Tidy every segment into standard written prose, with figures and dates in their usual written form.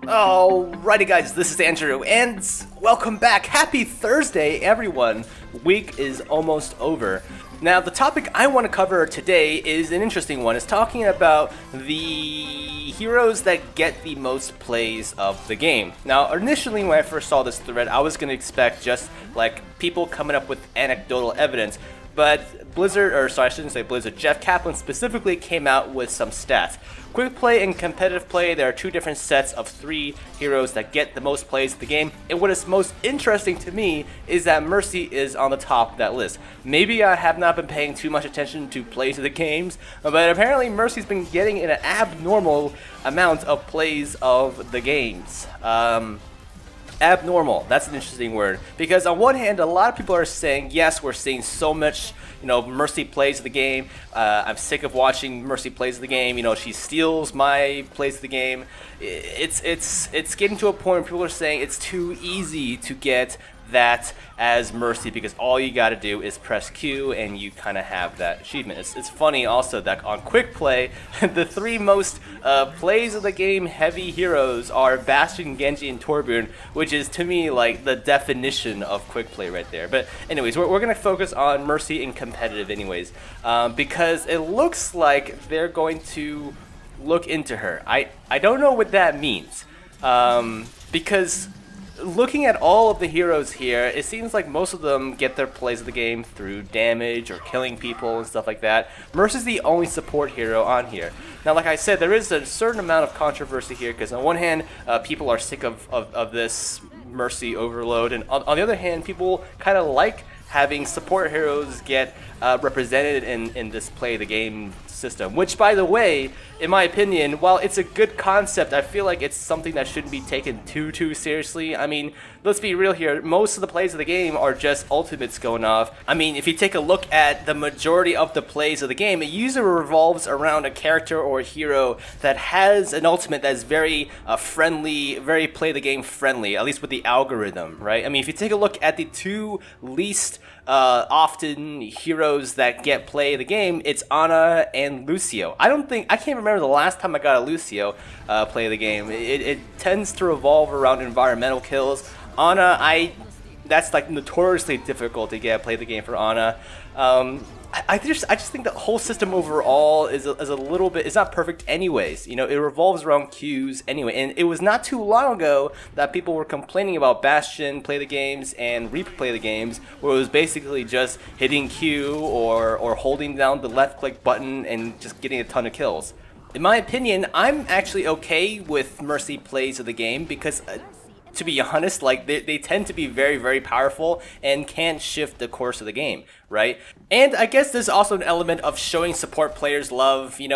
Alrighty guys, this is Andrew, and welcome back. Happy Thursday, everyone. Week is almost over. Now, the topic I want to cover today is an interesting one. It's talking about the heroes that get the most plays of the game. Now, initially when I first saw this thread, I was going to expect just like people coming up with anecdotal evidence. But Blizzard, or sorry, I shouldn't say Blizzard, Jeff Kaplan specifically came out with some stats. Quick play and competitive play, there are two different sets of 3 heroes that get the most plays of the game. And what is most interesting to me is that Mercy is on the top of that list. Maybe I have not been paying too much attention to plays of the games, but apparently Mercy's been getting an abnormal amount of plays of the games. Abnormal, that's an interesting word, because on one hand a lot of people are saying yes, we're seeing so much Mercy plays of the game. I'm sick of watching Mercy plays of the game. She steals my plays of the game. It's getting to a point where people are saying it's too easy to get that as Mercy because all you got to do is press Q and you kind of have that achievement. It's funny also that on quick play the 3 most plays of the game heavy heroes are Bastion, Genji, and Torbjorn, which is to me like the definition of quick play right there. But anyways, we're gonna focus on Mercy in competitive anyways, because it looks like they're going to look into her. I don't know what that means, because looking at all of the heroes here, it seems like most of them get their plays of the game through damage or killing people and stuff like that. Mercy's the only support hero on here. Now, like I said, there is a certain amount of controversy here because on one hand, people are sick of this Mercy overload, and on the other hand, people kind of like having support heroes get represented in this play the game system, which by the way, in my opinion, while it's a good concept, I feel like it's something that shouldn't be taken too seriously. I mean, let's be real here, most of the plays of the game are just ultimates going off. I mean, if you take a look at the majority of the plays of the game, it usually revolves around a character or a hero that has an ultimate that's very friendly, very play the game friendly, at least with the algorithm, right? I mean, if you take a look at the 2 least often heroes that get play the game, it's Ana and Lucio. I can't remember the last time I got a Lucio play the game. It tends to revolve around environmental kills. Ana, that's like notoriously difficult to get play the game for Ana. I just think the whole system overall is a little bit, it's not perfect anyways. It revolves around Qs anyway, and it was not too long ago that people were complaining about Bastion play the games and Reaper play the games, where it was basically just hitting Q or holding down the left click button and just getting a ton of kills. In my opinion, I'm actually okay with Mercy plays of the game because to be honest, like they tend to be very powerful and can shift the course of the game, right? And I guess there's also an element of showing support players love. When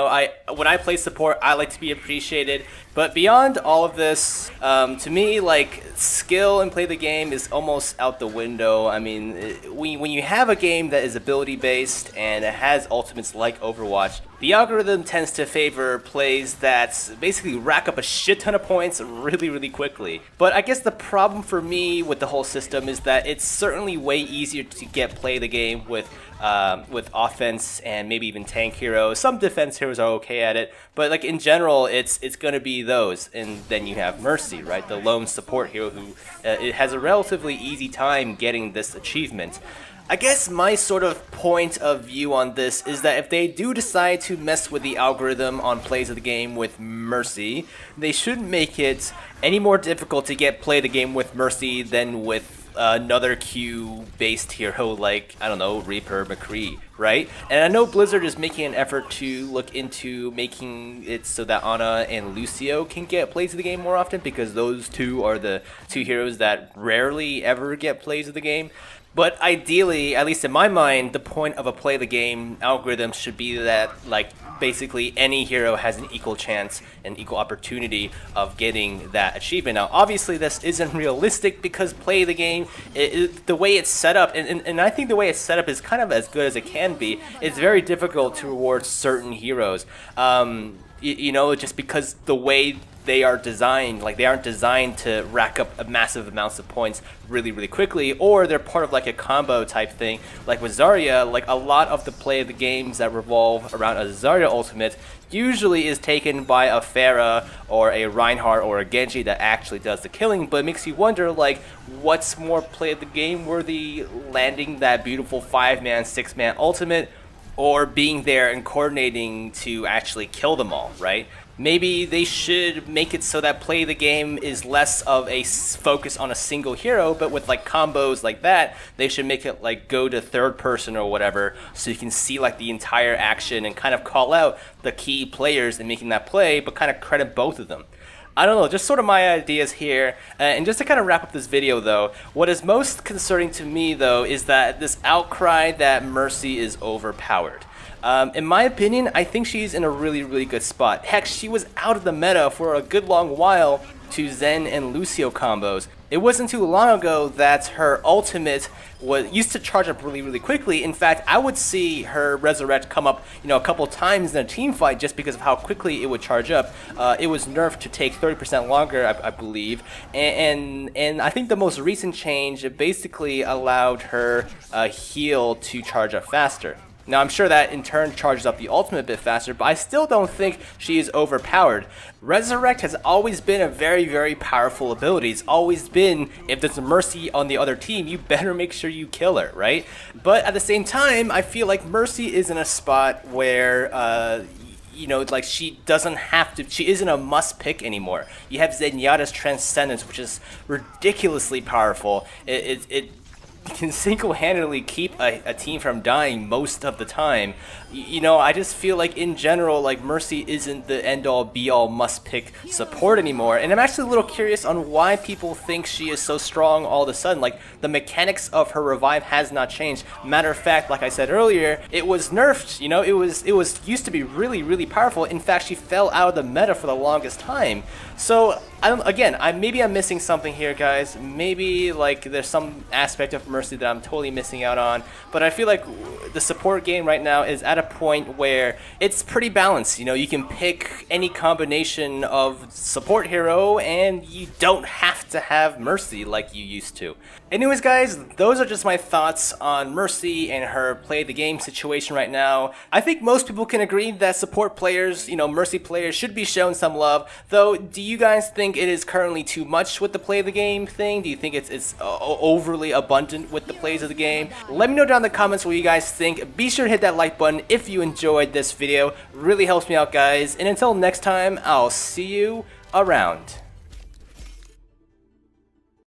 I play support, I like to be appreciated. But beyond all of this, to me, like skill and play the game is almost out the window. I mean, when you have a game that is ability based and it has ultimates like Overwatch, the algorithm tends to favor plays that basically rack up a shit ton of points really quickly. But I guess the problem for me with the whole system is that it's certainly way easier to get play the game with offense and maybe even tank heroes. Some defense heroes are okay at it, but like in general, it's going to be those. And then you have Mercy, right, the lone support hero who it has a relatively easy time getting this achievement. I guess my sort of point of view on this is that if they do decide to mess with the algorithm on plays of the game with Mercy, they shouldn't make it any more difficult to get play the game with Mercy than with another Q-based hero like, I don't know, Reaper, McCree, right? And I know Blizzard is making an effort to look into making it so that Ana and Lucio can get plays of the game more often, because those 2 are the 2 heroes that rarely ever get plays of the game. But ideally, at least in my mind, the point of a play the game algorithm should be that like basically any hero has an equal chance and equal opportunity of getting that achievement. Now obviously this isn't realistic because play the game, the way it's set up, and I think the way it's set up is kind of as good as it can be. It's very difficult to reward certain heroes, just because the way they are designed, like they aren't designed to rack up a massive amounts of points really quickly, or they're part of like a combo type thing. Like with Zarya, like a lot of the play of the games that revolve around a Zarya ultimate usually is taken by a Pharah or a Reinhardt or a Genji that actually does the killing, but it makes you wonder, like, what's more play of the game worthy, landing that beautiful 5-man, 6-man ultimate, or being there and coordinating to actually kill them all, right? Maybe they should make it so that play the game is less of a focus on a single hero, but with like combos like that, they should make it like go to third person or whatever, so you can see like the entire action and kind of call out the key players in making that play, but kind of credit both of them. I don't know, just sort of my ideas here. And just to kind of wrap up this video though, what is most concerning to me though is that this outcry that Mercy is overpowered. In my opinion, I think she's in a really good spot. Heck, she was out of the meta for a good long while to Zen and Lucio combos. It wasn't too long ago that her ultimate used to charge up really quickly. In fact, I would see her resurrect come up, a couple times in a team fight just because of how quickly it would charge up. It was nerfed to take 30% longer, I believe, and I think the most recent change basically allowed her heal to charge up faster. Now, I'm sure that in turn charges up the ultimate a bit faster, but I still don't think she is overpowered. Resurrect has always been a very powerful ability. It's always been, if there's a Mercy on the other team, you better make sure you kill her, right? But at the same time, I feel like Mercy is in a spot where, like she doesn't have to, she isn't a must pick anymore. You have Zenyatta's Transcendence, which is ridiculously powerful. It can single-handedly keep a team from dying most of the time. I just feel like in general, like Mercy isn't the end-all be-all must-pick support anymore, and I'm actually a little curious on why people think she is so strong all of a sudden. Like, the mechanics of her revive has not changed. Matter of fact, like I said earlier, it was nerfed. It was used to be really powerful. In fact, she fell out of the meta for the longest time. So maybe I'm missing something here, guys. Maybe like there's some aspect of Mercy that I'm totally missing out on, but I feel like the support game right now is at a point where it's pretty balanced. You can pick any combination of support hero and you don't have to have Mercy like you used to. Anyways, guys, those are just my thoughts on Mercy and her play the game situation right now. I think most people can agree that support players, Mercy players should be shown some love, though. Do you guys think it is currently too much with the play the game thing? Do you think it's overly abundant with the plays of the game? Let me know down in the comments what you guys think. Be sure to hit that like button if you enjoyed this video. Really helps me out, guys. And until next time, I'll see you around.